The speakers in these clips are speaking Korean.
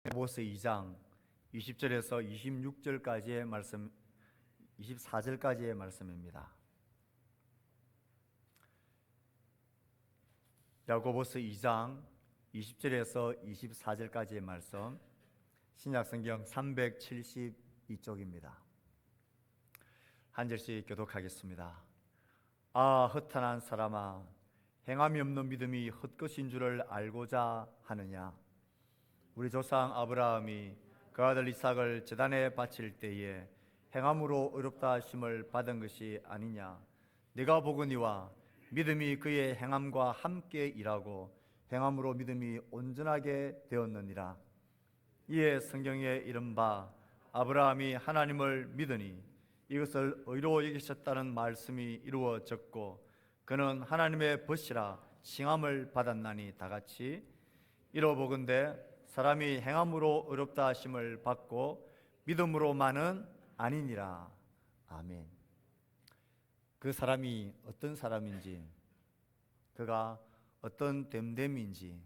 야고보서 2장 20절에서 26절까지의 말씀, 24절까지의 말씀입니다. 야고보서 2장 20절에서 24절까지의 말씀, 신약성경 372쪽입니다. 한 절씩 교독하겠습니다. 아, 허탄한 사람아, 행함이 없는 믿음이 헛것인 줄을 알고자 하느냐? 우리 조상 아브라함이 그 아들 이삭을 제단에 바칠 때에 행함으로 의롭다 하심을 받은 것이 아니냐? 네가 보거니와 믿음이 그의 행함과 함께 일하고 행함으로 믿음이 온전하게 되었느니라. 이에 성경에 이른바 아브라함이 하나님을 믿으니 이것을 의로 여기셨다는 말씀이 이루어졌고 그는 하나님의 벗이라 칭함을 받았나니 다같이 이러보건대 사람이 행함으로 의롭다 하심을 받고 믿음으로만은 아니니라. 아멘. 그 사람이 어떤 사람인지, 그가 어떤 됨됨인지,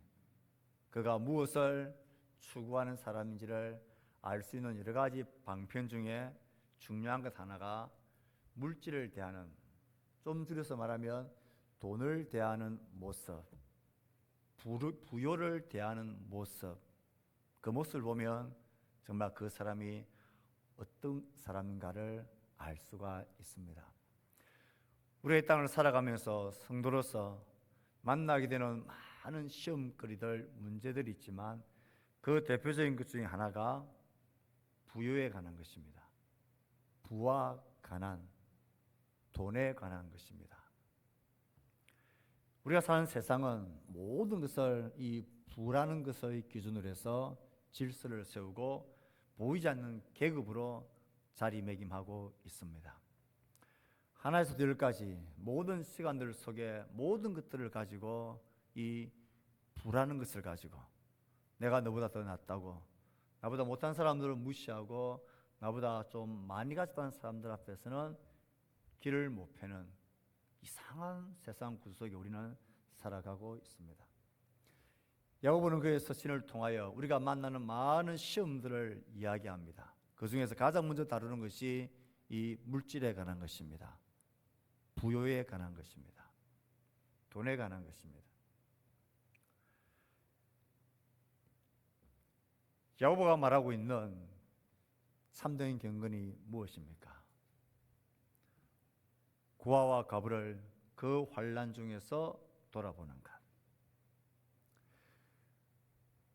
그가 무엇을 추구하는 사람인지를 알 수 있는 여러 가지 방편 중에 중요한 것 하나가 물질을 대하는, 좀 줄여서 말하면 돈을 대하는 모습, 부요를 대하는 모습, 그 모습을 보면 정말 그 사람이 어떤 사람인가를 알 수가 있습니다. 우리의 땅을 살아가면서 성도로서 만나게 되는 많은 시험거리들, 문제들이 있지만 그 대표적인 것 중에 하나가 부요에 관한 것입니다. 부와 가난, 돈에 관한 것입니다. 우리가 사는 세상은 모든 것을 이 부라는 것의 기준으로 해서 질서를 세우고 보이지 않는 계급으로 자리매김하고 있습니다. 하나에서 열까지 모든 시간들 속에 모든 것들을 가지고 이 부라는 것을 가지고 내가 너보다 더 낫다고, 나보다 못한 사람들을 무시하고 나보다 좀 많이 가졌다는 사람들 앞에서는 길을 못 펴는 이상한 세상 구조 속에 우리는 살아가고 있습니다. 야고보는 그의 서신을 통하여 우리가 만나는 많은 시험들을 이야기합니다. 그 중에서 가장 먼저 다루는 것이 이 물질에 관한 것입니다. 부요에 관한 것입니다. 돈에 관한 것입니다. 야고보가 말하고 있는 참된 경건이 무엇입니까? 고아와 과부를 그 환난 중에서 돌아보는 것.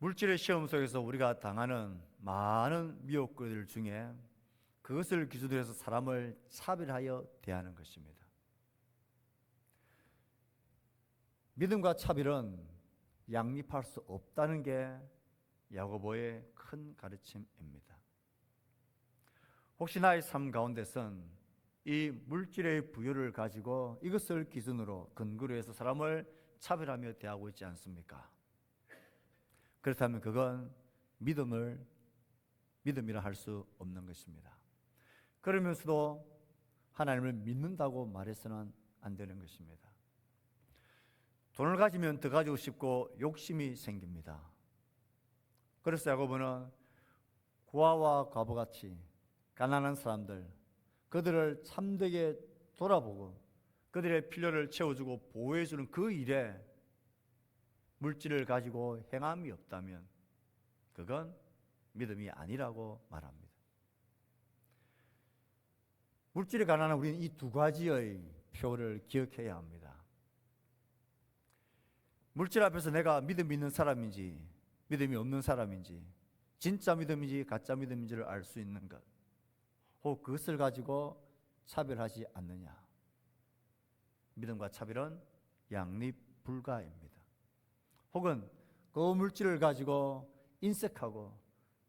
물질의 시험 속에서 우리가 당하는 많은 미혹들 중에 그것을 기준으로 해서 사람을 차별하여 대하는 것입니다. 믿음과 차별은 양립할 수 없다는 게 야고보의 큰 가르침입니다. 혹시 나의 삶 가운데선 이 물질의 부여를 가지고 이것을 기준으로 근거로 해서 사람을 차별하며 대하고 있지 않습니까? 그렇다면 그건 믿음이라 할 수 없는 것입니다. 그러면서도 하나님을 믿는다고 말해서는 안 되는 것입니다. 돈을 가지면 더 가지고 싶고 욕심이 생깁니다. 그래서 야고보는 고아와 과부같이 가난한 사람들, 그들을 참되게 돌아보고 그들의 필요를 채워주고 보호해주는 그 일에 물질을 가지고 행함이 없다면 그건 믿음이 아니라고 말합니다. 물질에 관한 우리는 이 두 가지의 표를 기억해야 합니다. 물질 앞에서 내가 믿음이 있는 사람인지 믿음이 없는 사람인지, 진짜 믿음인지 가짜 믿음인지를 알 수 있는 것, 혹 그것을 가지고 차별하지 않느냐. 믿음과 차별은 양립 불가입니다. 혹은 그 물질을 가지고 인색하고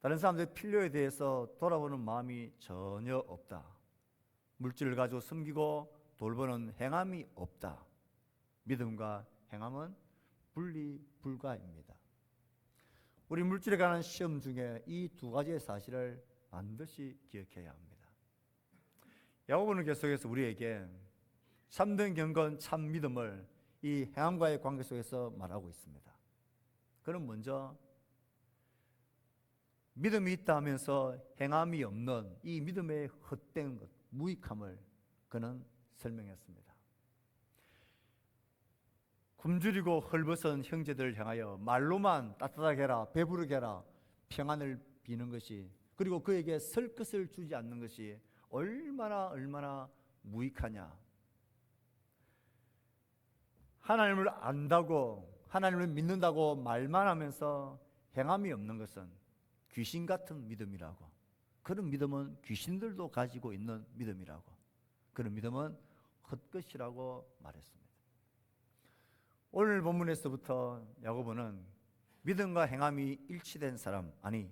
다른 사람들의 필요에 대해서 돌아보는 마음이 전혀 없다. 물질을 가지고 섬기고 돌보는 행함이 없다. 믿음과 행함은 분리 불가입니다. 우리 물질에 관한 시험 중에 이 두 가지의 사실을 반드시 기억해야 합니다. 야고보는 계속해서 우리에게 참된 경건, 참 믿음을 이 행함과의 관계 속에서 말하고 있습니다. 그는 먼저 믿음이 있다 하면서 행함이 없는 이 믿음의 헛된 것, 무익함을 그는 설명했습니다. 굶주리고 헐벗은 형제들을 향하여 말로만 따뜻하게 해라, 배부르게 해라, 평안을 비는 것이, 그리고 그에게 설 것을 주지 않는 것이 얼마나 무익하냐. 하나님을 안다고, 하나님을 믿는다고 말만 하면서 행함이 없는 것은 귀신 같은 믿음이라고, 그런 믿음은 귀신들도 가지고 있는 믿음이라고, 그런 믿음은 헛것이라고 말했습니다. 오늘 본문에서부터 야고보는 믿음과 행함이 일치된 사람, 아니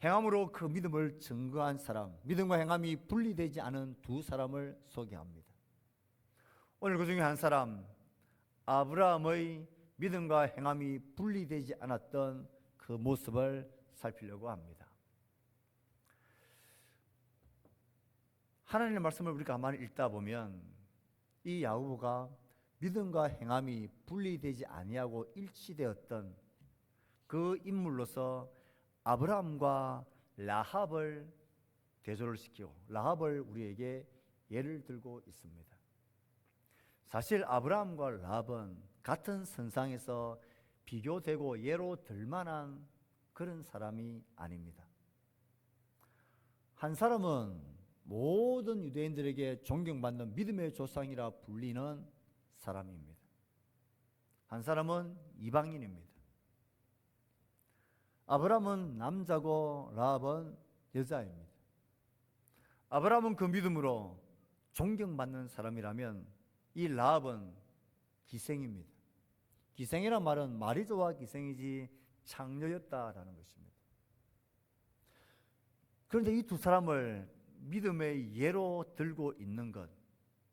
행함으로 그 믿음을 증거한 사람, 믿음과 행함이 분리되지 않은 두 사람을 소개합니다. 오늘 그 중에 한 사람, 아브라함의 믿음과 행함이 분리되지 않았던 그 모습을 살피려고 합니다. 하나님의 말씀을 우리가 가만히 읽다 보면 이 야고보가 믿음과 행함이 분리되지 아니하고 일치되었던 그 인물로서 아브라함과 라합을 대조를 시키고 라합을 우리에게 예를 들고 있습니다. 사실 아브라함과 라합은 같은 선상에서 비교되고 예로 들 만한 그런 사람이 아닙니다. 한 사람은 모든 유대인들에게 존경받는 믿음의 조상이라 불리는 사람입니다. 한 사람은 이방인입니다. 아브라함은 남자고 라합은 여자입니다. 아브라함은 그 믿음으로 존경받는 사람이라면 이 라합은 기생입니다. 기생이란 말은 말이 좋아 기생이지 창녀였다라는 것입니다. 그런데 이 두 사람을 믿음의 예로 들고 있는 것,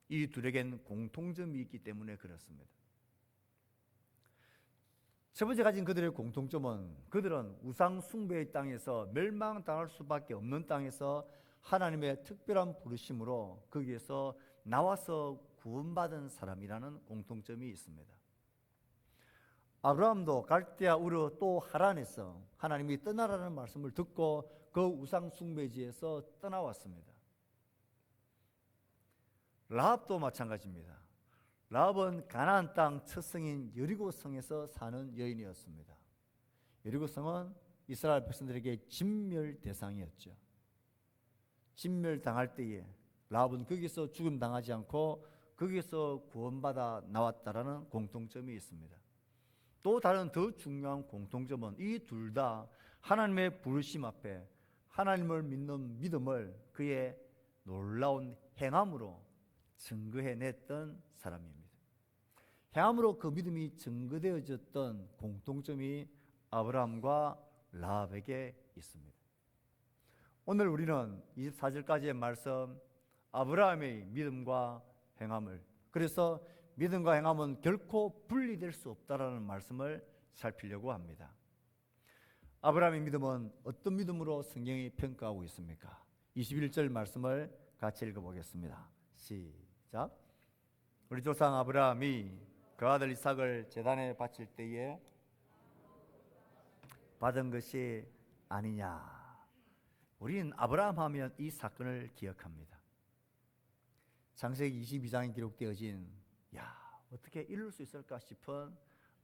이 둘에겐 공통점이 있기 때문에 그렇습니다. 첫 번째 가진 그들의 공통점은 그들은 우상 숭배의 땅에서 멸망당할 수밖에 없는 땅에서 하나님의 특별한 부르심으로 거기에서 나와서 구원받은 사람이라는 공통점이 있습니다. 아브라함도 갈대아 우르 또 하란에서 하나님이 떠나라는 말씀을 듣고 그 우상 숭배지에서 떠나왔습니다. 라합도 마찬가지입니다. 라합은 가나안 땅 첫 성인 여리고성에서 사는 여인이었습니다. 여리고성은 이스라엘 백성들에게 진멸 대상이었죠. 진멸당할 때에 라합은 거기서 죽음 당하지 않고 거기서 구원받아 나왔다라는 공통점이 있습니다. 또 다른 더 중요한 공통점은 이 둘 다 하나님의 부르심 앞에 하나님을 믿는 믿음을 그의 놀라운 행함으로 증거해냈던 사람입니다. 행함으로 그 믿음이 증거되어졌던 공통점이 아브라함과 라합에게 있습니다. 오늘 우리는 24절까지의 말씀, 아브라함의 믿음과 행함을, 그래서 믿음과 행함은 결코 분리될 수 없다라는 말씀을 살피려고 합니다. 아브라함의 믿음은 어떤 믿음으로 성경이 평가하고 있습니까? 21절 말씀을 같이 읽어보겠습니다. 시작. 우리 조상 아브라함이 그 아들 이삭을 제단에 바칠 때에 받은 것이 아니냐. 우리는 아브라함 하면 이 사건을 기억합니다. 창세기 22장에 기록되어진 어떻게 이룰 수 있을까 싶은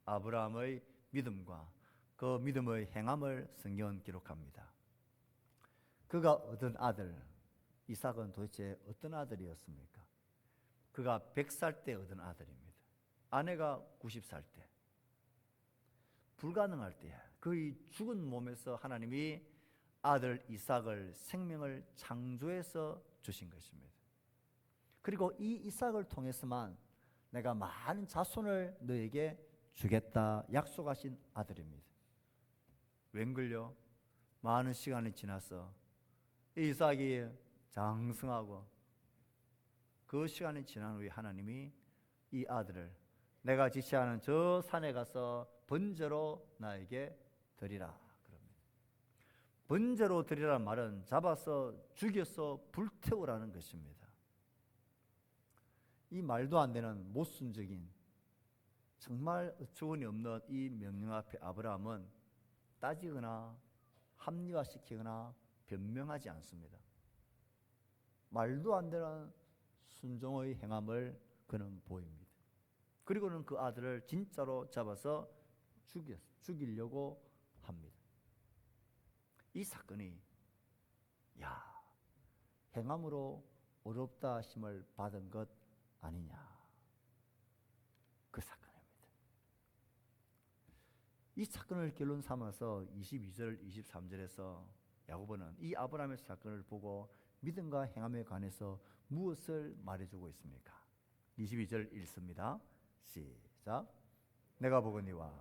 아브라함의 믿음과 그 믿음의 행함을 성경은 기록합니다. 그가 얻은 아들 이삭은 도대체 어떤 아들이었습니까? 그가 100살 때 얻은 아들입니다. 아내가 90살 때, 불가능할 때 그의 죽은 몸에서 하나님이 아들 이삭을 생명을 창조해서 주신 것입니다. 그리고 이 이삭을 통해서만 내가 많은 자손을 너에게 주겠다 약속하신 아들입니다. 웬걸요? 많은 시간이 지나서 이삭이 장성하고 그 시간이 지난 후에 하나님이 이 아들을 내가 지시하는 저 산에 가서 번제로 나에게 드리라 그럽니다. 번제로 드리라는 말은 잡아서 죽여서 불태우라는 것입니다. 이 말도 안 되는 모순적인 정말 어처구니 없는 이 명령 앞에 아브라함은 따지거나 합리화시키거나 변명하지 않습니다. 말도 안 되는 순종의 행함을 그는 보입니다. 그리고는 그 아들을 진짜로 잡아서 죽이려고 합니다. 이 사건이 행함으로 어렵다 하심을 받은 것 아니냐, 그 사건입니다. 이 사건을 결론 삼아서 22절 23절에서 야고보는 이 아브라함의 사건을 보고 믿음과 행함에 관해서 무엇을 말해주고 있습니까? 22절 읽습니다. 시작. 내가 보거니와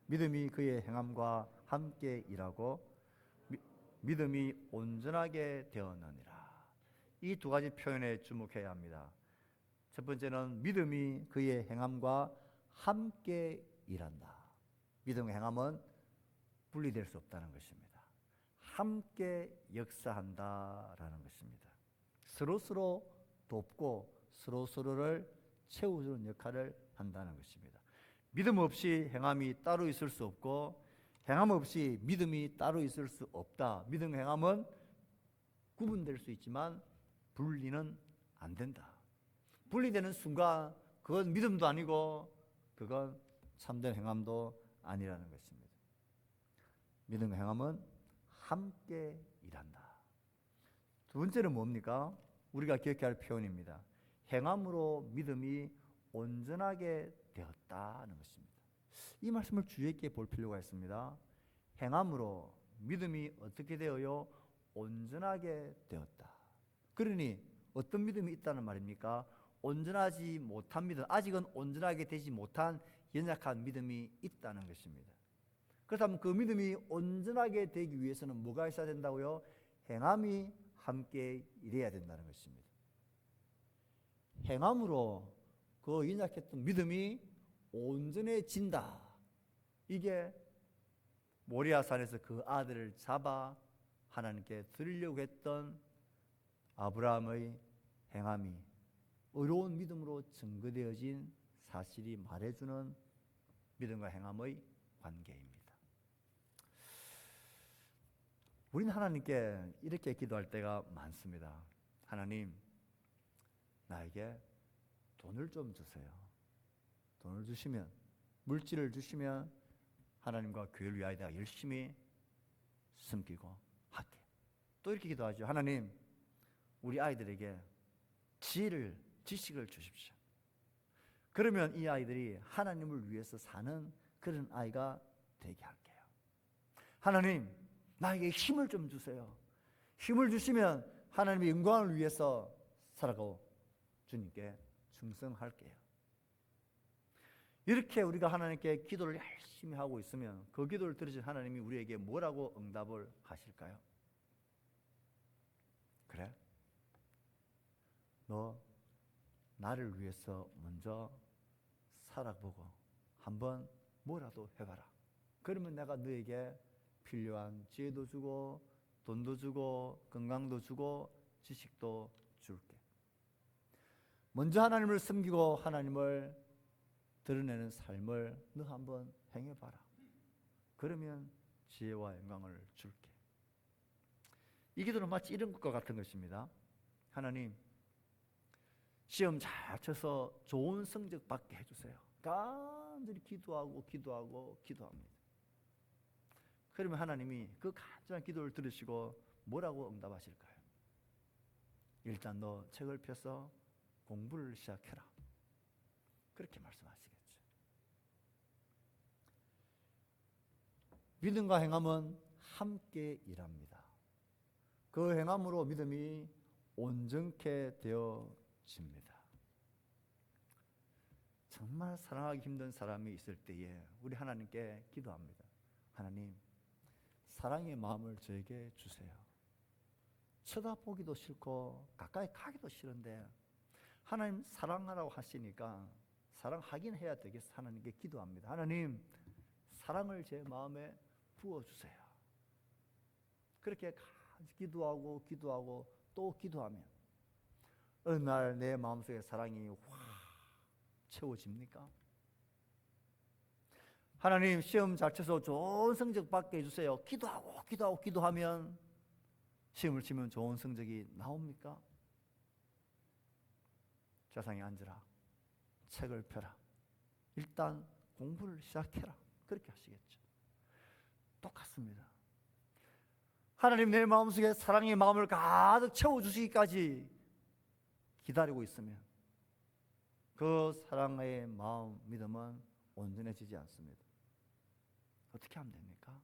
믿음이 그의 행함과 함께 일하고 믿음이 온전하게 되었느니라. 이 두 가지 표현에 주목해야 합니다. 첫 번째는 믿음이 그의 행함과 함께 일한다. 믿음과 행함은 분리될 수 없다는 것입니다. 함께 역사한다라는 것입니다. 서로서로 돕고 서로서로를 채워주는 역할을 한다는 것입니다. 믿음 없이 행함이 따로 있을 수 없고 행함 없이 믿음이 따로 있을 수 없다. 믿음 행함은 구분될 수 있지만 분리는 안 된다. 분리되는 순간 그건 믿음도 아니고 그건 참된 행함도 아니라는 것입니다. 믿음 행함은 함께 일한다. 두 번째는 뭡니까? 우리가 기억해야 할 표현입니다. 행함으로 믿음이 온전하게 되었다는 것입니다. 이 말씀을 주의 깊게 볼 필요가 있습니다. 행함으로 믿음이 어떻게 되어요? 온전하게 되었다. 그러니 어떤 믿음이 있다는 말입니까? 온전하지 못한 믿음, 아직은 온전하게 되지 못한 연약한 믿음이 있다는 것입니다. 그렇다면 그 믿음이 온전하게 되기 위해서는 뭐가 있어야 된다고요? 행함이 함께 일해야 된다는 것입니다. 행함으로 그 연약했던 믿음이 온전해진다. 이게 모리아산에서 그 아들을 잡아 하나님께 드리려고 했던 아브라함의 행함이 의로운 믿음으로 증거되어진 사실이 말해주는 믿음과 행함의 관계입니다. 우리는 하나님께 이렇게 기도할 때가 많습니다. 하나님, 나에게 돈을 좀 주세요. 돈을 주시면, 물질을 주시면 하나님과 교회를 위하여 내가 열심히 섬기고 할게. 또 이렇게 기도하죠. 하나님, 우리 아이들에게 지식을 주십시오. 그러면 이 아이들이 하나님을 위해서 사는 그런 아이가 되게 할게요. 하나님, 나에게 힘을 좀 주세요. 힘을 주시면 하나님의 영광을 위해서 살아가고 주님께 충성할게요. 이렇게 우리가 하나님께 기도를 열심히 하고 있으면 그 기도를 들으신 하나님이 우리에게 뭐라고 응답을 하실까요? 그래? 너 나를 위해서 먼저 살아보고 한번 뭐라도 해봐라. 그러면 내가 너에게 필요한 지혜도 주고 돈도 주고 건강도 주고 지식도 줄게. 먼저 하나님을 섬기고 하나님을 드러내는 삶을 너 한번 행해봐라. 그러면 지혜와 영광을 줄게. 이 기도는 마치 이런 것과 같은 것입니다. 하나님, 시험 잘 쳐서 좋은 성적 받게 해주세요. 간절히 기도합니다. 그러면 하나님이 그 간절한 기도를 들으시고 뭐라고 응답하실까요? 일단 너 책을 펴서 공부를 시작해라. 그렇게 말씀하시겠죠. 믿음과 행함은 함께 일합니다. 그 행함으로 믿음이 온전케 되어집니다. 정말 사랑하기 힘든 사람이 있을 때에 우리 하나님께 기도합니다. 하나님, 사랑의 마음을 저에게 주세요. 쳐다보기도 싫고 가까이 가기도 싫은데 하나님 사랑하라고 하시니까 사랑하긴 해야 되겠어. 하나님께 기도합니다. 하나님, 사랑을 제 마음에 부어주세요. 그렇게 기도하고 또 기도하면 어느 날 내 마음속에 사랑이 확 채워집니까? 하나님 시험 잘 쳐서 좋은 성적 받게 해주세요. 기도하면 시험을 치면 좋은 성적이 나옵니까? 좌상에 앉으라, 책을 펴라, 일단 공부를 시작해라, 그렇게 하시겠죠. 똑같습니다. 하나님 내 마음속에 사랑의 마음을 가득 채워주시기까지 기다리고 있으면 그 사랑의 마음, 믿음은 온전해지지 않습니다. 어떻게 하면 됩니까?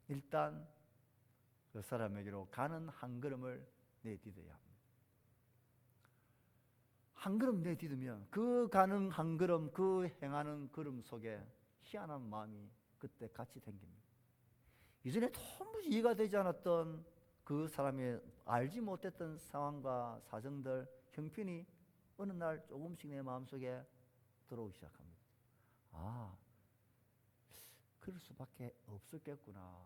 일단 그 사람에게로 가는 한 걸음을 내디뎌야 합니다. 한 걸음 내디디면 그 가는 한 걸음, 그 행하는 걸음 속에 희한한 마음이 그때 같이 생깁니다. 이전에 도무지 이해가 되지 않았던 그 사람의 알지 못했던 상황과 사정들, 형편이 어느 날 조금씩 내 마음속에 들어오기 시작합니다. 아, 그럴 수밖에 없었겠구나,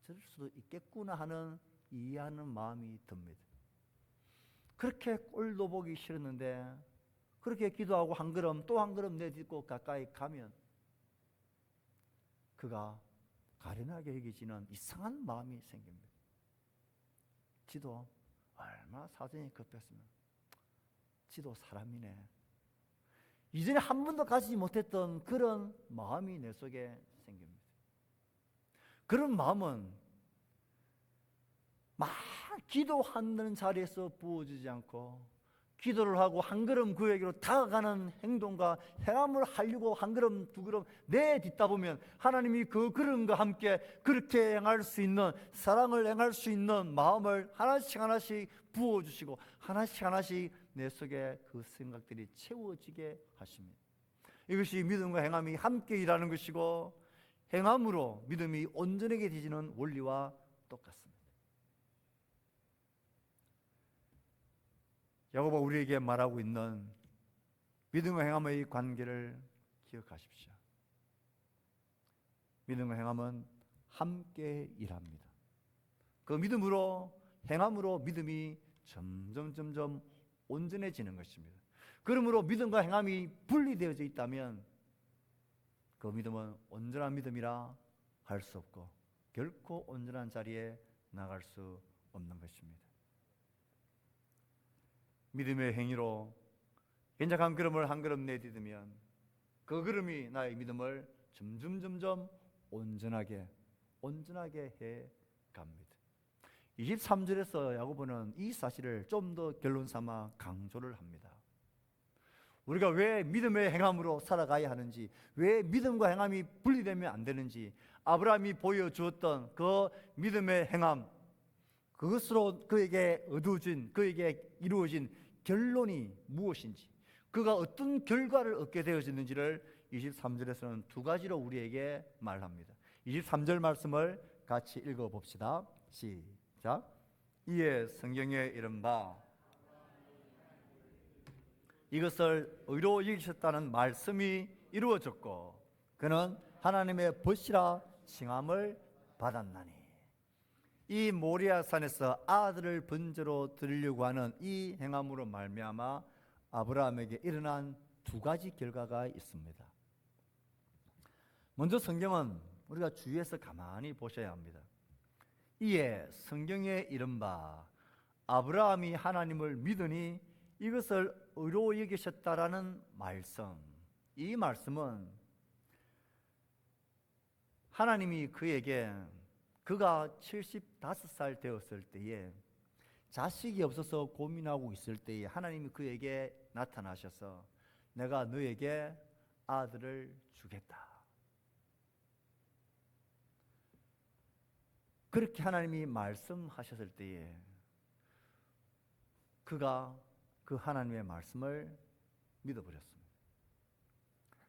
저럴 수도 있겠구나 하는 이해하는 마음이 듭니다. 그렇게 꼴도 보기 싫었는데 그렇게 기도하고 한 걸음 또 한 걸음 내딛고 가까이 가면 그가 가련하게 여기지는 이상한 마음이 생깁니다. 지도 얼마나 사정이 급했으면, 지도 사람이네, 이전에 한 번도 가지지 못했던 그런 마음이 내 속에 생깁니다. 그런 마음은 막 기도하는 자리에서 부어지지 않고 기도를 하고 한 걸음 그에게로 다가가는 행동과 행함을 하려고 한 걸음 두 걸음 내딛다 보면 하나님이 그 걸음과 함께 그렇게 행할 수 있는, 사랑을 행할 수 있는 마음을 하나씩 하나씩 부어주시고 하나씩 내 속에 그 생각들이 채워지게 하십니다. 이것이 믿음과 행함이 함께 일하는 것이고 행함으로 믿음이 온전하게 되지는 원리와 똑같습니다. 야고보가 우리에게 말하고 있는 믿음과 행함의 관계를 기억하십시오. 믿음과 행함은 함께 일합니다. 그 믿음으로, 행함으로 믿음이 점점 온전해지는 것입니다. 그러므로 믿음과 행함이 분리되어져 있다면 그 믿음은 온전한 믿음이라 할 수 없고 결코 온전한 자리에 나갈 수 없는 것입니다. 믿음의 행위로 연약한 걸음을 한 걸음 내딛으면 그 걸음이 나의 믿음을 점점 온전하게 해 갑니다. 23절에서 야고보는 이 사실을 좀 더 결론 삼아 강조를 합니다. 우리가 왜 믿음의 행함으로 살아가야 하는지, 왜 믿음과 행함이 분리되면 안 되는지, 아브라함이 보여주었던 그 믿음의 행함, 그것으로 그에게 얻어진, 그에게 이루어진 결론이 무엇인지, 그가 어떤 결과를 얻게 되어졌는지를 23절에서는 두 가지로 우리에게 말합니다. 23절 말씀을 같이 읽어봅시다. 시작. 이에 성경에 이른바 이것을 의로 여기셨다는 말씀이 이루어졌고 그는 하나님의 벗이라 칭함을 받았나니. 이 모리아산에서 아들을 번제로 드리려고 하는 이 행함으로 말미암아 아브라함에게 일어난 두 가지 결과가 있습니다. 먼저 성경은 우리가 주의해서 가만히 보셔야 합니다. 이에 성경에 이른바 아브라함이 하나님을 믿으니 이것을 의로 여기셨다라는 말씀, 이 말씀은 하나님이 그에게, 그가 75살 되었을 때에 자식이 없어서 고민하고 있을 때에 하나님이 그에게 나타나셔서 내가 너에게 아들을 주겠다, 그렇게 하나님이 말씀하셨을 때에 그가 그 하나님의 말씀을 믿어버렸습니다.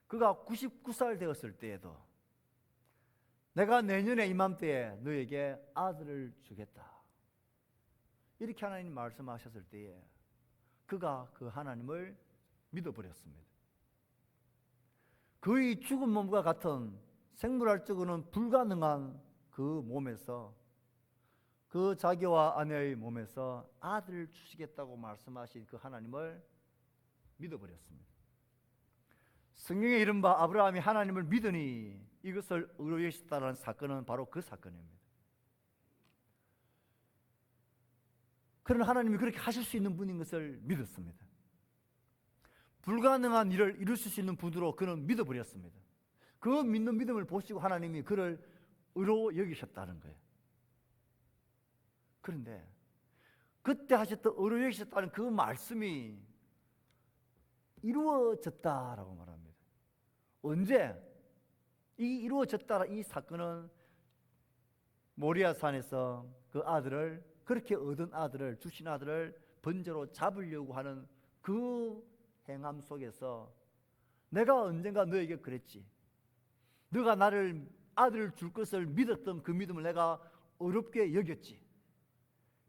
그가 99살 되었을 때에도 내가 내년에 이맘때에 너에게 아들을 주겠다, 이렇게 하나님 말씀하셨을 때에 그가 그 하나님을 믿어버렸습니다. 그의 죽은 몸과 같은 생물학적으로는 불가능한 그 몸에서, 그 자기와 아내의 몸에서 아들을 주시겠다고 말씀하신 그 하나님을 믿어버렸습니다. 성경에 이른바 아브라함이 하나님을 믿으니 이것을 의로 여기셨다는 사건은 바로 그 사건입니다. 그러나 하나님이 그렇게 하실 수 있는 분인 것을 믿었습니다. 불가능한 일을 이루실 수 있는 분으로 그는 믿어버렸습니다. 그 믿는 믿음을 보시고 하나님이 그를 의로 여기셨다는 거예요. 그런데 그때 하셨던 의로 여기셨다는 그 말씀이 이루어졌다라고 말합니다. 언제? 이 이루어졌다 이 사건은 모리아산에서 그 아들을, 그렇게 얻은 아들을, 주신 아들을 번제로 잡으려고 하는 그 행함 속에서 내가 언젠가 너에게 그랬지. 너가 나를 아들을 줄 것을 믿었던 그 믿음을 내가 어렵게 여겼지.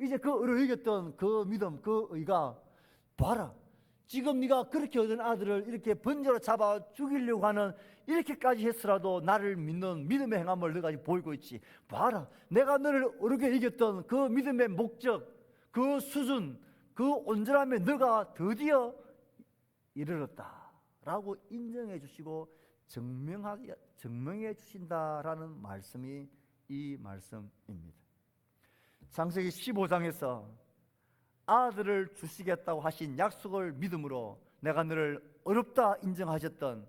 이제 그 의로 여겼던 그 믿음, 그 의가 봐라. 지금 네가 그렇게 얻은 아들을 이렇게 번제로 잡아 죽이려고 하는 이렇게까지 했으라도 나를 믿는 믿음의 행함을 너가 보이고 있지. 봐라. 내가 너를 어렵게 여겼던 그 믿음의 목적, 그 수준, 그 온전함에 너가 드디어 이르렀다라고 인정해 주시고 증명해 주신다라는 말씀이 이 말씀입니다. 창세기 15장에서 아들을 주시겠다고 하신 약속을 믿음으로 내가 너를 어렵다 인정하셨던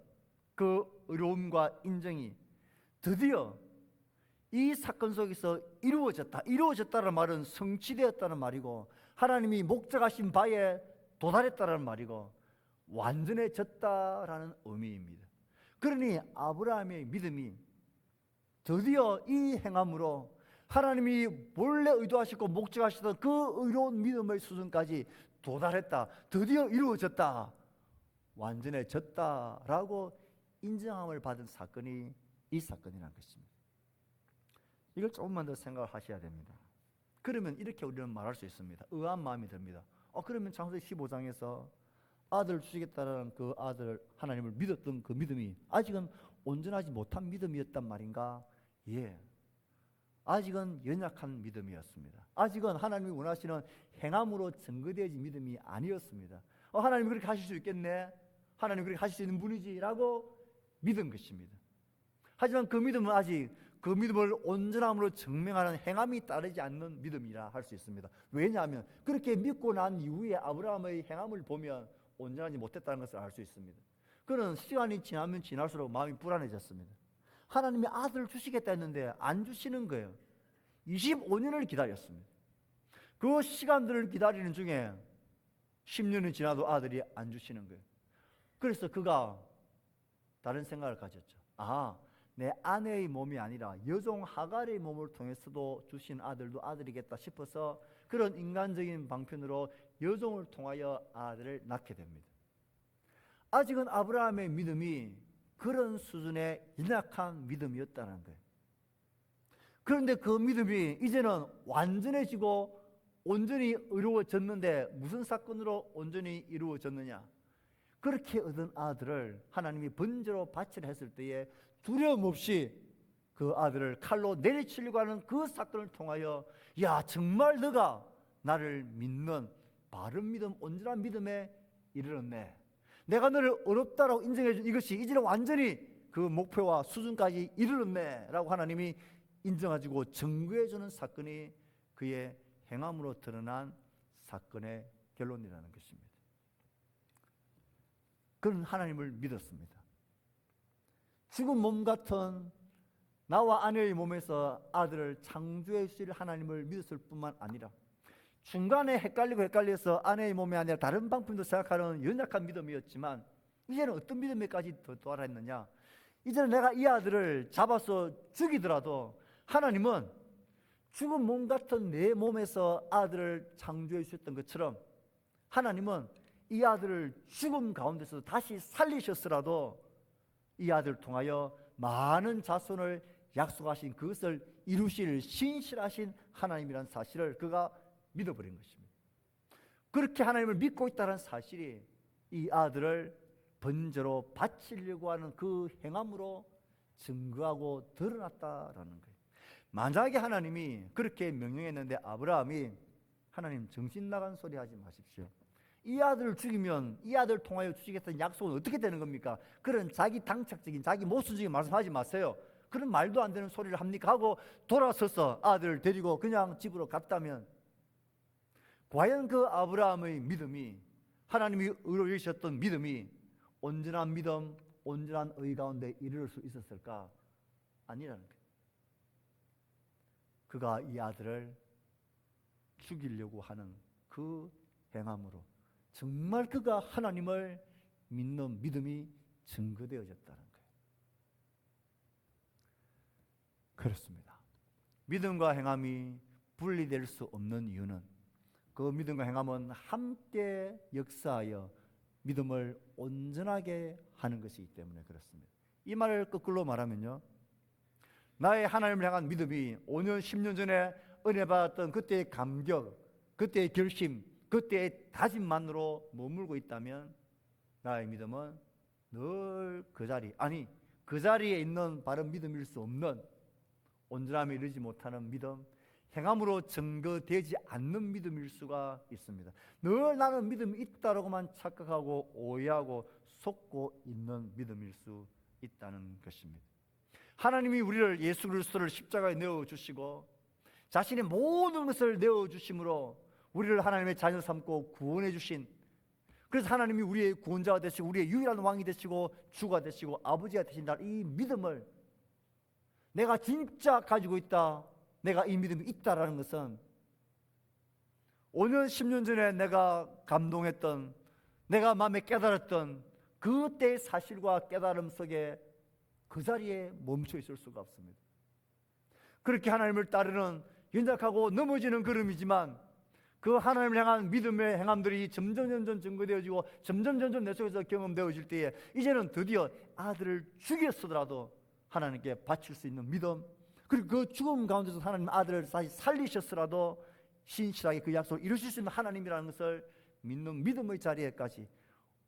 그 어려움과 인정이 드디어 이 사건 속에서 이루어졌다. 이루어졌다는 말은 성취되었다는 말이고 하나님이 목적하신 바에 도달했다는 말이고 완전해졌다라는 의미입니다. 그러니 아브라함의 믿음이 드디어 이 행함으로 하나님이 본래 의도하시고 목적하시던 그 의로운 믿음의 수준까지 도달했다. 드디어 이루어졌다. 완전해졌다라고 인정함을 받은 사건이 이 사건이라는 것입니다. 이걸 조금만 더 생각을 하셔야 됩니다. 그러면 이렇게 우리는 말할 수 있습니다. 의아한 마음이 듭니다. 그러면 창세기 15장에서 아들을 주시겠다라는 그 아들 하나님을 믿었던 그 믿음이 아직은 온전하지 못한 믿음이었단 말인가? 예. 아직은 연약한 믿음이었습니다. 아직은 하나님이 원하시는 행함으로 증거되어진 믿음이 아니었습니다. 하나님이 그렇게 하실 수 있겠네? 하나님이 그렇게 하실 수 있는 분이지? 라고 믿은 것입니다. 하지만 그 믿음은 아직 그 믿음을 온전함으로 증명하는 행함이 따르지 않는 믿음이라 할 수 있습니다. 왜냐하면 그렇게 믿고 난 이후에 아브라함의 행함을 보면 온전하지 못했다는 것을 알 수 있습니다. 그는 시간이 지나면 지날수록 마음이 불안해졌습니다. 하나님이 아들을 주시겠다 했는데 안 주시는 거예요. 25년을 기다렸습니다. 그 시간들을 기다리는 중에 10년이 지나도 아들이 안 주시는 거예요. 그래서 그가 다른 생각을 가졌죠. 내 아내의 몸이 아니라 여종 하갈의 몸을 통해서도 주신 아들도 아들이겠다 싶어서 그런 인간적인 방편으로 여종을 통하여 아들을 낳게 됩니다. 아직은 아브라함의 믿음이 그런 수준의 연약한 믿음이었다는 거예요. 그런데 그 믿음이 이제는 완전해지고 온전히 이루어졌는데 무슨 사건으로 온전히 이루어졌느냐? 그렇게 얻은 아들을 하나님이 번제로 바치려 했을 때에 두려움 없이 그 아들을 칼로 내리치려고 하는 그 사건을 통하여 야 정말 너가 나를 믿는 바른 믿음, 온전한 믿음에 이르렀네. 내가 너를 어렵다라고 인정해 준 이것이 이제는 완전히 그 목표와 수준까지 이르렀네 라고 하나님이 인정해주고 증거해 주는 사건이 그의 행함으로 드러난 사건의 결론이라는 것입니다. 그는 하나님을 믿었습니다. 죽은 몸 같은 나와 아내의 몸에서 아들을 창조해 주실 하나님을 믿었을 뿐만 아니라 중간에 헷갈려서 아내의 몸이 아니라 다른 방편도 생각하는 연약한 믿음이었지만 이제는 어떤 믿음에까지 도달했느냐? 이제는 내가 이 아들을 잡아서 죽이더라도 하나님은 죽은 몸 같은 내 몸에서 아들을 창조해 주셨던 것처럼 하나님은 이 아들을 죽음 가운데서 다시 살리셨으라도 이 아들을 통하여 많은 자손을 약속하신 그것을 이루실 신실하신 하나님이라는 사실을 그가 믿어버린 것입니다. 그렇게 하나님을 믿고 있다는 사실이 이 아들을 번제로 바치려고 하는 그 행함으로 증거하고 드러났다라는 거예요. 만약에 하나님이 그렇게 명령했는데 아브라함이 하나님 정신 나간 소리 하지 마십시오. 이 아들을 죽이면 이 아들을 통하여 주시겠다는 약속은 어떻게 되는 겁니까? 그런 자기 당착적인, 자기 모순적인 말씀하지 마세요. 그런 말도 안 되는 소리를 합니까? 하고 돌아서서 아들을 데리고 그냥 집으로 갔다면, 과연 그 아브라함의 믿음이, 하나님이 의로 여기셨던 믿음이 온전한 믿음, 온전한 의 가운데 이르를 수 있었을까? 아니라는 거예요. 그가 이 아들을 죽이려고 하는 그 행함으로 정말 그가 하나님을 믿는 믿음이 증거되어졌다는 거예요. 그렇습니다. 믿음과 행함이 분리될 수 없는 이유는 그 믿음과 행함은 함께 역사하여 믿음을 온전하게 하는 것이기 때문에 그렇습니다. 이 말을 거꾸로 말하면요, 나의 하나님을 향한 믿음이 5년, 10년 전에 은혜 받았던 그때의 감격, 그때의 결심, 그때의 다짐만으로 머물고 있다면 나의 믿음은 늘 그 자리, 아니 그 자리에 있는 바른 믿음일 수 없는, 온전함에 이르지 못하는 믿음, 행함으로 증거되지 않는 믿음일 수가 있습니다. 늘 나는 믿음이 있다라고만 착각하고 오해하고 속고 있는 믿음일 수 있다는 것입니다. 하나님이 우리를, 예수 그리스도를 십자가에 내어주시고 자신의 모든 것을 내어주심으로 우리를 하나님의 자녀 삼고 구원해 주신, 그래서 하나님이 우리의 구원자가 되시고 우리의 유일한 왕이 되시고 주가 되시고 아버지가 되신다는 이 믿음을 내가 진짜 가지고 있다, 내가 이 믿음이 있다라는 것은 5년, 10년 전에 내가 감동했던, 내가 마음에 깨달았던 그때의 사실과 깨달음 속에 그 자리에 멈춰 있을 수가 없습니다. 그렇게 하나님을 따르는 연약하고 넘어지는 걸음이지만 그 하나님을 향한 믿음의 행함들이 점점 증거되어지고 점점 내 속에서 경험되어질 때에 이제는 드디어 아들을 죽였으더라도 하나님께 바칠 수 있는 믿음, 그리고 그 죽음 가운데서 하나님 아들을 다시 살리셨으라도 신실하게 그 약속을 이루실 수 있는 하나님이라는 것을 믿는 믿음의 자리에까지,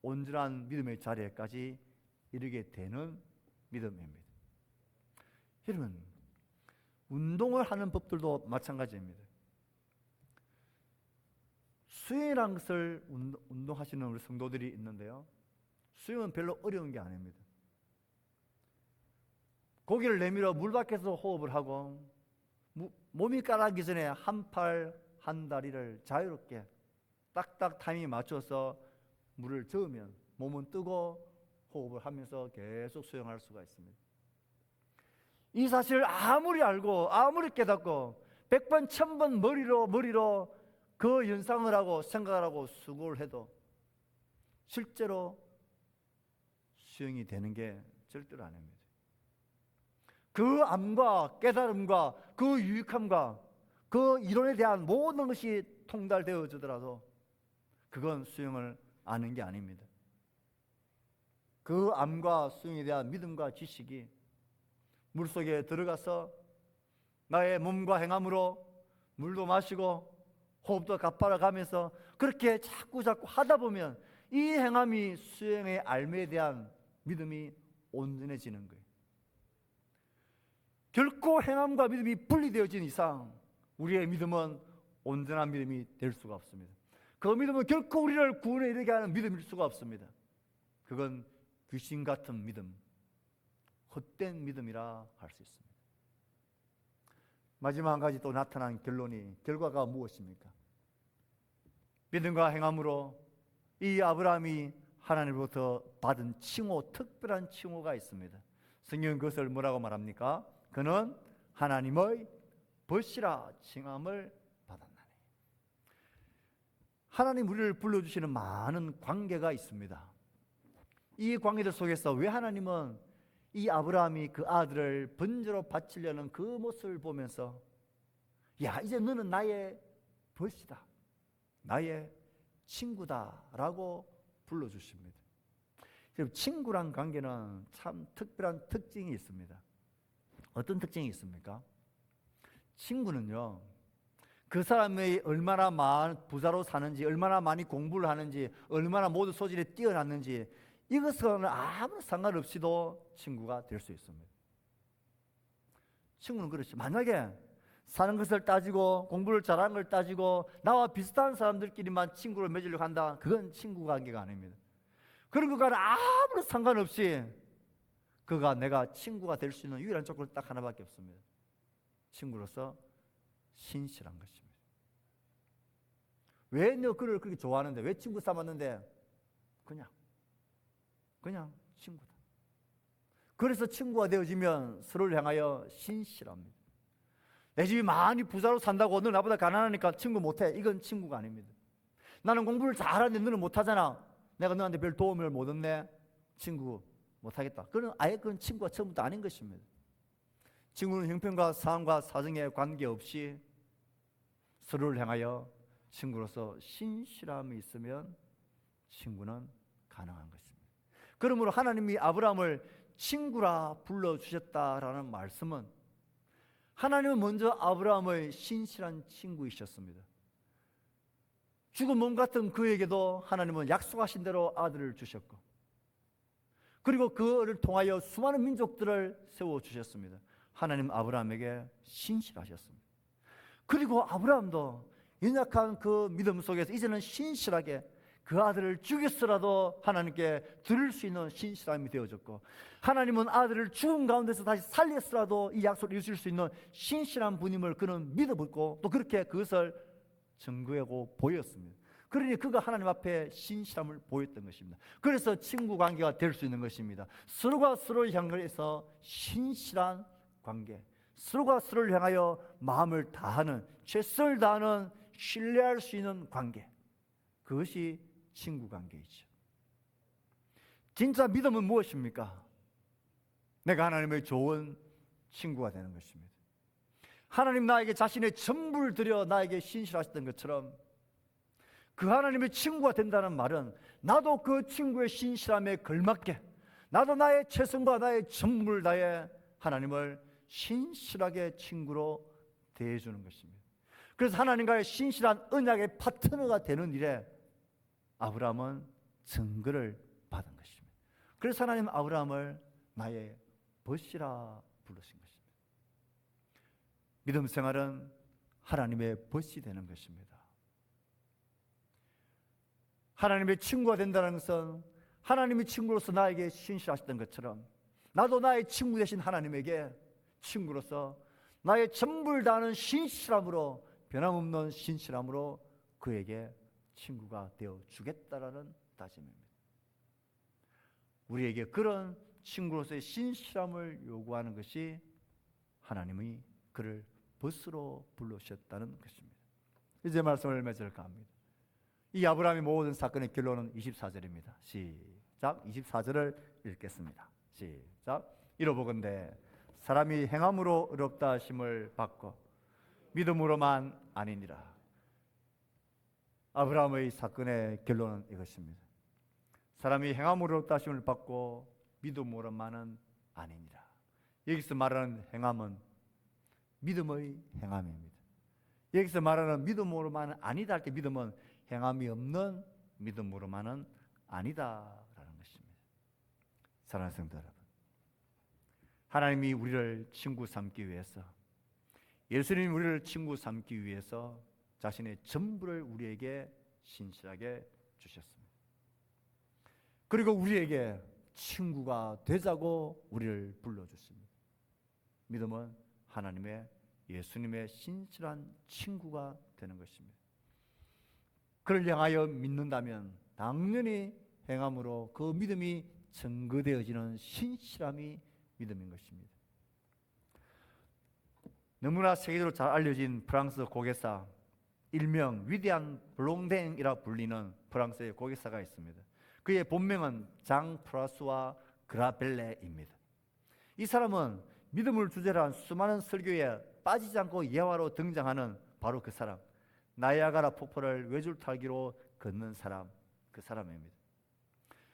온전한 믿음의 자리에까지 이르게 되는 믿음입니다. 여러분, 운동을 하는 법들도 마찬가지입니다. 수영이라는 것을 운동하시는 우리 성도들이 있는데요, 수영은 별로 어려운 게 아닙니다. 고개를 내밀어 물 밖에서 호흡을 하고 몸이 가라앉기 전에 한 팔, 한 다리를 자유롭게 딱딱 타이밍 맞춰서 물을 저으면 몸은 뜨고 호흡을 하면서 계속 수영할 수가 있습니다. 이 사실을 아무리 알고 아무리 깨닫고 100번 1000번 머리로 그 연상을 하고 생각을 하고 수고를 해도 실제로 수영이 되는 게 절대로 아닙니다. 그 암과 깨달음과 그 유익함과 그 이론에 대한 모든 것이 통달되어지더라도 그건 수영을 아는 게 아닙니다. 그 암과 수영에 대한 믿음과 지식이 물속에 들어가서 나의 몸과 행함으로 물도 마시고 호흡도 가파라 가면서 그렇게 자꾸 하다 보면 이 행함이 수영의 알매에 대한 믿음이 온전해지는 거예요. 결코 행함과 믿음이 분리되어진 이상 우리의 믿음은 온전한 믿음이 될 수가 없습니다. 그 믿음은 결코 우리를 구원에 이르게 하는 믿음일 수가 없습니다. 그건 귀신 같은 믿음, 헛된 믿음이라 할 수 있습니다. 마지막 한 가지 또 나타난 결과가 무엇입니까? 믿음과 행함으로 이 아브라함이 하나님으로부터 받은 칭호, 특별한 칭호가 있습니다. 성경은 그것을 뭐라고 말합니까? 그는 하나님의 벗이라 칭함을 받았나니. 하나님 우리를 불러주시는 많은 관계가 있습니다. 이 관계들 속에서 왜 하나님은 이 아브라함이 그 아들을 번제로 바치려는 그 모습을 보면서 야, 이제 너는 나의 벗이다, 나의 친구다라고 불러주십니다. 친구란 관계는 참 특별한 특징이 있습니다. 어떤 특징이 있습니까? 친구는요, 그 사람이 얼마나 부자로 사는지, 얼마나 많이 공부를 하는지, 얼마나 모든 소질에 뛰어났는지 이것은 아무 상관없이도 친구가 될 수 있습니다. 친구는 그렇지. 만약에 사는 것을 따지고 공부를 잘하는 걸 따지고 나와 비슷한 사람들끼리만 친구를 맺으려고 한다. 그건 친구 관계가 아닙니다. 그런 것과는 아무런 상관없이 그가 내가 친구가 될 수 있는 유일한 조건은 딱 하나밖에 없습니다. 친구로서 신실한 것입니다. 왜 너 그를 그렇게 좋아하는데, 왜 친구 삼았는데? 그냥 친구다. 그래서 친구가 되어지면 서로를 향하여 신실합니다. 내 집이 많이 부자로 산다고 너 나보다 가난하니까 친구 못해. 이건 친구가 아닙니다. 나는 공부를 잘하는데 너는 못하잖아. 내가 너한테 별 도움을 못 얻네. 친구 못하겠다. 그건 친구가 처음부터 아닌 것입니다. 친구는 형편과 상황과 사정에 관계없이 서로를 향하여 친구로서 신실함이 있으면 친구는 가능한 것입니다. 그러므로 하나님이 아브라함을 친구라 불러주셨다라는 말씀은 하나님은 먼저 아브라함의 신실한 친구이셨습니다. 죽은 몸 같은 그에게도 하나님은 약속하신 대로 아들을 주셨고, 그리고 그를 통하여 수많은 민족들을 세워주셨습니다. 하나님 아브라함에게 신실하셨습니다. 그리고 아브라함도 연약한 그 믿음 속에서 이제는 신실하게 그 아들을 죽였으라도 하나님께 드릴 수 있는 신실함이 되어졌고, 하나님은 아들을 죽음 가운데서 다시 살렸으라도 이 약속을 이루실 수 있는 신실한 분임을 그는 믿어보고 또 그렇게 그것을 증거하고 보였습니다. 그러니 그가 하나님 앞에 신실함을 보였던 것입니다. 그래서 친구 관계가 될 수 있는 것입니다. 서로가 서로를 향해서 신실한 관계, 서로가 서로를 향하여 마음을 다하는, 최선을 다하는, 신뢰할 수 있는 관계, 그것이 친구 관계이죠. 진짜 믿음은 무엇입니까? 내가 하나님의 좋은 친구가 되는 것입니다. 하나님 나에게 자신의 전부를 들여 나에게 신실하셨던 것처럼 그 하나님의 친구가 된다는 말은 나도 그 친구의 신실함에 걸맞게 나도 나의 최선과 나의 전부를 다해 하나님을 신실하게 친구로 대해주는 것입니다. 그래서 하나님과의 신실한 언약의 파트너가 되는 일에 아브라함은 증거를 받은 것입니다. 그래서 하나님 아브라함을 나의 벗이라 부르신 것입니다. 믿음 생활은 하나님의 벗이 되는 것입니다. 하나님의 친구가 된다는 것은 하나님의 친구로서 나에게 신실하셨던 것처럼 나도 나의 친구 되신 하나님에게 친구로서 나의 전부를 다하는 신실함으로, 변함없는 신실함으로 그에게 친구가 되어 주겠다라는 다짐입니다. 우리에게 그런 친구로서의 신실함을 요구하는 것이 하나님이 그를 벗으로 불러주셨다는 것입니다. 이제 말씀을 맺을까 합니다. 이 아브라함의 모든 사건의 결론은 24절입니다. 시작. 24절을 읽겠습니다. 시작. 이러보건대 사람이 행함으로 의롭다 하심을 받고 믿음으로만 아니니라. 아브라함의 사건의 결론은 이것입니다. 사람이 행함으로 의롭다 하심을 받고 믿음으로만은 아니니라. 여기서 말하는 행함은 믿음의 행함입니다. 여기서 말하는 믿음으로만은 아니다 할 때 믿음은 행함이 없는 믿음으로만은 아니다라는 것입니다. 사랑하는 성도 여러분, 하나님이 우리를 친구 삼기 위해서, 예수님이 우리를 친구 삼기 위해서 자신의 전부를 우리에게 신실하게 주셨습니다. 그리고 우리에게 친구가 되자고 우리를 불러주십니다. 믿음은 하나님의, 예수님의 신실한 친구가 되는 것입니다. 그를 향하여 믿는다면 당연히 행함으로 그 믿음이 증거되어지는 신실함이 믿음인 것입니다. 너무나 세계적으로 잘 알려진 프랑스 고객사, 일명 위대한 블롱댕이라 불리는 프랑스의 고객사가 있습니다. 그의 본명은 장 프라수아 그라벨레입니다. 이 사람은 믿음을 주제로 한 수많은 설교에 빠지지 않고 예화로 등장하는 바로 그 사람, 나이아가라 폭포를 외줄타기로 걷는 사람, 그 사람입니다.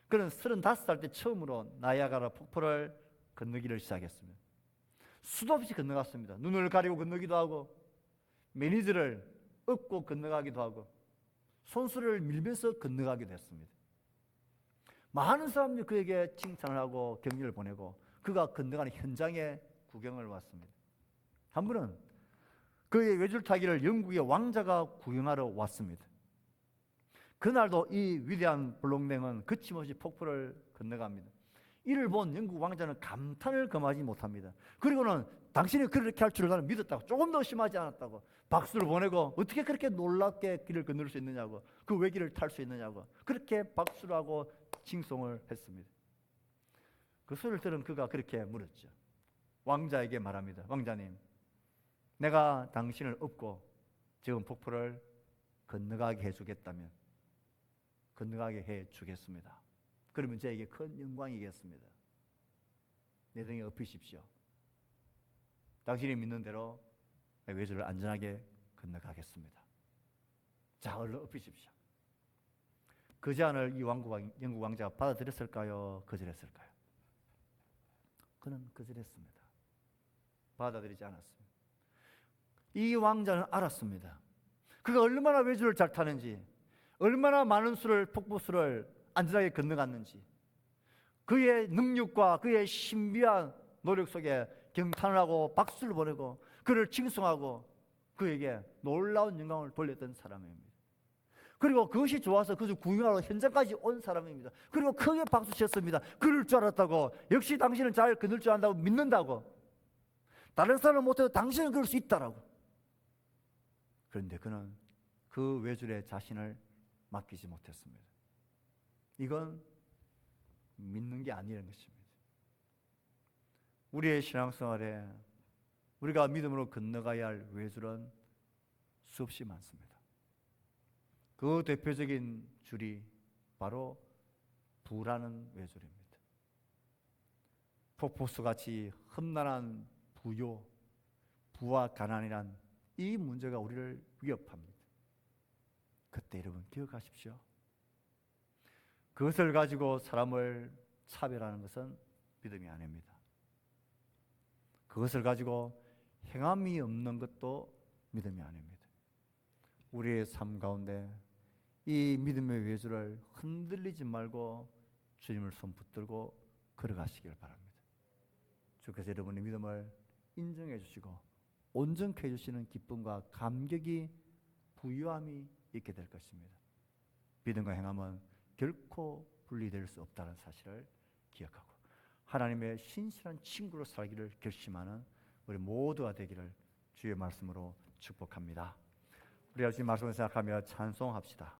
그는 35살 때 처음으로 나이아가라 폭포를 건너기를 시작했습니다. 수도 없이 건너갔습니다. 눈을 가리고 건너기도 하고 매니저를 업고 건너가기도 하고 손수를 밀면서 건너가기도 했습니다. 많은 사람들이 그에게 칭찬을 하고 격려를 보내고 그가 건너가는 현장에 구경을 왔습니다. 한 분은 그의 외줄타기를 영국의 왕자가 구경하러 왔습니다. 그날도 이 위대한 블롱냉은 거침없이 폭포를 건너갑니다. 이를 본 영국 왕자는 감탄을 금하지 못합니다. 그리고는 당신이 그렇게 할 줄을 나는 믿었다고, 조금 더 심하지 않았다고 박수를 보내고, 어떻게 그렇게 놀랍게 길을 건널 수 있느냐고, 그 외길을 탈 수 있느냐고 그렇게 박수를 하고 칭송을 했습니다. 그 소리를 들은 그가 그렇게 물었죠. 왕자에게 말합니다. 왕자님, 내가 당신을 업고 지금 폭포를 건너가게 해주겠다면 건너가게 해주겠습니다. 그러면 저에게 큰 영광이겠습니다. 내 등에 업히십시오. 당신이 믿는 대로 외줄을 안전하게 건너가겠습니다. 자, 얼른 업히십시오. 그 제안을 이 영국 왕자가 받아들였을까요? 거절했을까요? 그는 거절했습니다. 받아들이지 않았습니다. 이 왕자는 알았습니다. 그가 얼마나 외줄을 잘 타는지, 얼마나 많은 폭포수를 안전하게 건너갔는지, 그의 능력과 그의 신비한 노력 속에 경탄을 하고 박수를 보내고 그를 칭송하고 그에게 놀라운 영광을 돌렸던 사람입니다. 그리고 그것이 좋아서 그저 구경하러 현장까지 온 사람입니다. 그리고 크게 박수 쳤습니다. 그럴 줄 알았다고, 역시 당신은 잘 건널 줄 안다고 믿는다고, 다른 사람은 못해도 당신은 그럴 수 있다라고. 그런데 그는 그 외줄에 자신을 맡기지 못했습니다. 이건 믿는 게 아니라는 것입니다. 우리의 신앙생활에 우리가 믿음으로 건너가야 할 외줄은 수없이 많습니다. 그 대표적인 줄이 바로 부라는 외줄입니다. 폭포수같이 험난한 부와 가난이란 이 문제가 우리를 위협합니다. 그때 여러분 기억하십시오. 그것을 가지고 사람을 차별하는 것은 믿음이 아닙니다. 그것을 가지고 행함이 없는 것도 믿음이 아닙니다. 우리의 삶 가운데 이 믿음의 외줄을 흔들리지 말고 주님을 손 붙들고 걸어가시길 바랍니다. 주께서 여러분의 믿음을 인정해 주시고 온전케 해주시는 기쁨과 감격이 부유함이 있게 될 것입니다. 믿음과 행함은 결코 분리될 수 없다는 사실을 기억하고 하나님의 신실한 친구로 살기를 결심하는 우리 모두가 되기를 주의 말씀으로 축복합니다. 우리 주님 말씀을 생각하며 찬송합시다.